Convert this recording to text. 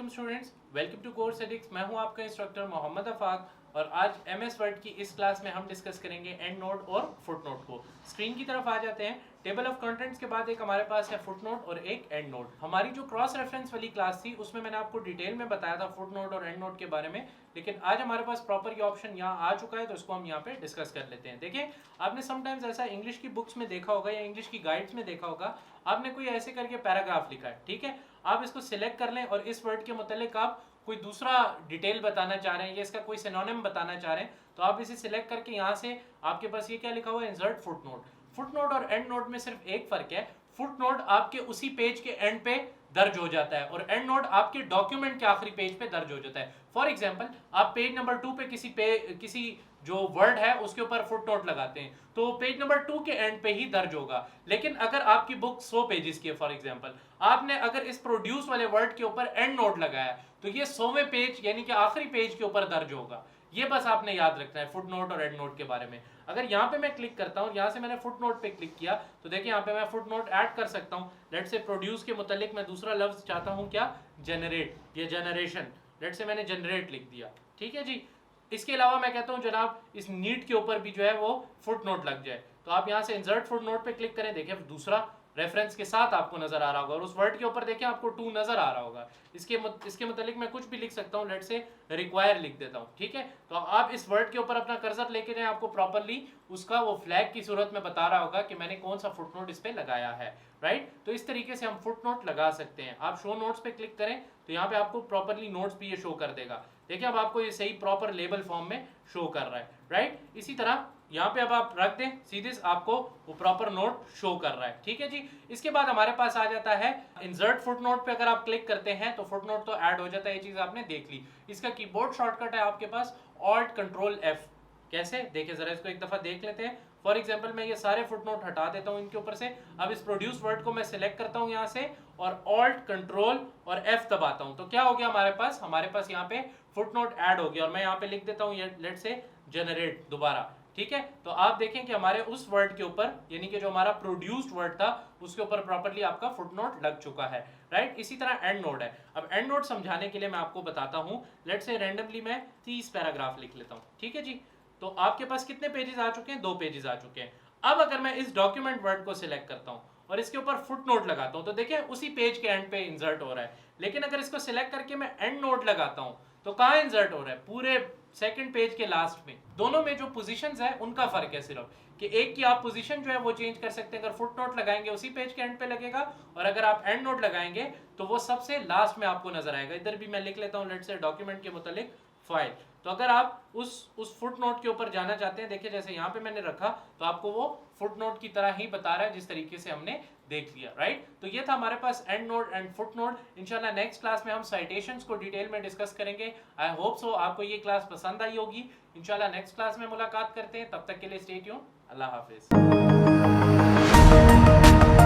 वालेकुम students, welcome to course addicts. मैं हूं आपका इंस्ट्रक्टर मोहम्मद अफाक और आज एमएस वर्ड की इस क्लास में हम डिस्कस करेंगे एंड नोट और फुट नोट को। स्क्रीन की तरफ आ जाते हैं। टेबल ऑफ कंटेंट्स के बाद एक हमारे पास है फुट नोट और एक एंड नोट। हमारी जो क्रॉस रेफरेंस वाली क्लास थी उसमें मैंने आपको डिटेल में बताया था फुट नोट और एंड नोट के बारे में, लेकिन आज हमारे पास प्रॉपर ये ऑप्शन यहाँ आ चुका है तो इसको हम यहाँ पे डिस्कस कर लेते हैं। देखिए, आपने समटाइम्स ऐसा इंग्लिश की बुक्स में देखा होगा या इंग्लिश की गाइड्स में देखा होगा, आपने कोई ऐसे करके पैराग्राफ लिखा है, ठीक है, आप इसको सिलेक्ट कर लें और इस वर्ड के मुतालिक आप कोई दूसरा डिटेल बताना चाह रहे हैं या इसका कोई सिनोनिम बताना चाह रहे हैं तो आप इसे सिलेक्ट करके यहाँ से आपके पास ये क्या लिखा हुआ है, insert foot note. Foot note और एंड नोट में सिर्फ एक फर्क है, फुट नोट आपके उसी पेज के एंड पे दर्ज हो जाता है और एंड नोट आपके डॉक्यूमेंट के आखिरी पेज पे दर्ज हो जाता है। फॉर एग्जांपल, आप पेज नंबर 2 पे किसी जो वर्ड है उसके ऊपर फुट नोट लगाते हैं तो पेज नंबर 2 के एंड पे ही दर्ज होगा। लेकिन अगर आपकी बुक 100 पेजेस की है, फॉर एग्जांपल, आपने अगर इस प्रोड्यूस वाले वर्ड के ऊपर एंड नोट लगाया तो ये 100वें पेज यानी कि आखिरी पेज के ऊपर दर्ज होगा। ये बस आपने याद रखना है फुट नोट और एंड नोट के बारे में। अगर यहाँ पे मैं क्लिक करता हूँ, यहाँ से मैंने फुट नोट पे क्लिक किया तो देखिए यहाँ पे मैं फुट नोट ऐड कर सकता हूँ। लेट से प्रोड्यूस के मुतालिक मैं दूसरा लफ्ज चाहता हूँ, क्या, जनरेट या जनरेशन। लेट से मैंने जनरेट लिख दिया, ठीक है जी। इसके अलावा मैं कहता हूँ जनाब इस नीड के ऊपर भी जो है वो फुट नोट लग जाए तो आप यहाँ से इंसर्ट फुट नोट पे क्लिक करें। देखिए दूसरा रेफरेंस के साथ आपको नजर आ रहा होगा और उस वर्ड के ऊपर देखिए आपको 2 नजर आ रहा होगा। इसके मुतालिक मैं कुछ भी लिख सकता हूँ, लेट से रिक्वायर लिख देता हूँ, ठीक है। तो आप इस वर्ड के ऊपर अपना कर्सर लेके जाए, आपको प्रॉपरली उसका वो फ्लैग की सूरत में बता रहा होगा कि मैंने कौन सा फुट नोट इस पे लगाया है, राइट। तो इस तरीके से हम फुट नोट लगा सकते हैं। आप शो नोट्स पे क्लिक करें तो यहाँ पे आपको प्रॉपरली नोट्स भी ये शो कर देगा। देखिए अब आपको ये सही प्रॉपर लेबल फॉर्म में शो कर रहा है, राइट। इसी तरह यहाँ पे अब आप रख दें सीधे, आपको वो प्रॉपर नोट शो कर रहा है, ठीक है जी। इसके बाद हमारे पास आ जाता है इंसर्ट फुट नोट पे। अगर आप क्लिक करते हैं तो फुट नोट तो ऐड हो जाता है, ये चीज आपने देख ली। इसका कीबोर्ड शॉर्टकट है आपके पास ऑल्ट कंट्रोल एफ। कैसे, देखिए जरा इसको एक दफा देख लेते हैं। फॉर एग्जाम्पल, मैं ये सारे फुट नोट हटा देता हूँ इनके ऊपर से। अब इस प्रोड्यूस वर्ड को मैं सिलेक्ट करता हूँ यहाँ से और ऑल्ट कंट्रोल और एफ दबाता हूँ तो क्या हो गया, हमारे पास यहाँ पे फुट नोट ऐड हो गया और मैं यहाँ पे लिख देता हूँ लेट से जनरेट दोबारा, ठीक है। तो आप देखें कि हमारे उस वर्ड के ऊपर यानी कि जो हमारा प्रोड्यूस्ड वर्ड था उसके ऊपर प्रॉपर्ली आपका फुट नोट लग चुका है, राइट। इसी तरह एंड नोट है। अब एंड नोट समझाने के लिए मैं आपको बताता हूँ। लेट से रैंडमली मैं 30 पैराग्राफ लिख लेता हूँ, ठीक है जी। तो आपके पास कितने पेजेस आ चुके हैं, 2 पेजेस आ चुके हैं। अब अगर मैं इस डॉक्यूमेंट वर्ड को सिलेक्ट करता हूँ और इसके ऊपर फुट नोट लगाता हूँ तो देखिए उसी पेज के एंड पे इंसर्ट हो रहा है। लेकिन अगर इसको सिलेक्ट करके मैं एंड नोट लगाता हूँ तो कहाँ इंसर्ट हो रहा है, पूरे सेकंड पेज के लास्ट में। दोनों में जो पोजीशंस है उनका फर्क है सिर्फ कि एक की आप पोजीशन जो है वो चेंज कर सकते हैं। अगर फुट नोट लगाएंगे उसी पेज के एंड पे लगेगा और अगर आप एंड नोट लगाएंगे तो वो सबसे लास्ट में आपको नजर आएगा। इधर भी मैं लिख लेता हूँ लेट से डॉक्यूमेंट के मुतालिक फाइल। तो अगर आप उस फुट नोट के ऊपर जाना चाहते हैं, देखिए जैसे यहाँ पे मैंने रखा तो आपको वो फुट नोट की तरह ही बता रहा है जिस तरीके से हमने देख लिया, राइट। तो ये था हमारे पास end note and foot note. इंशाल्लाह नेक्स्ट क्लास में हम साइटेशंस को डिटेल में डिस्कस करेंगे। आई होप सो आपको ये क्लास पसंद आई होगी। इंशाल्लाह नेक्स्ट क्लास में मुलाकात करते हैं, तब तक के लिए स्टे ट्यून्ड। अल्लाह हाफिज।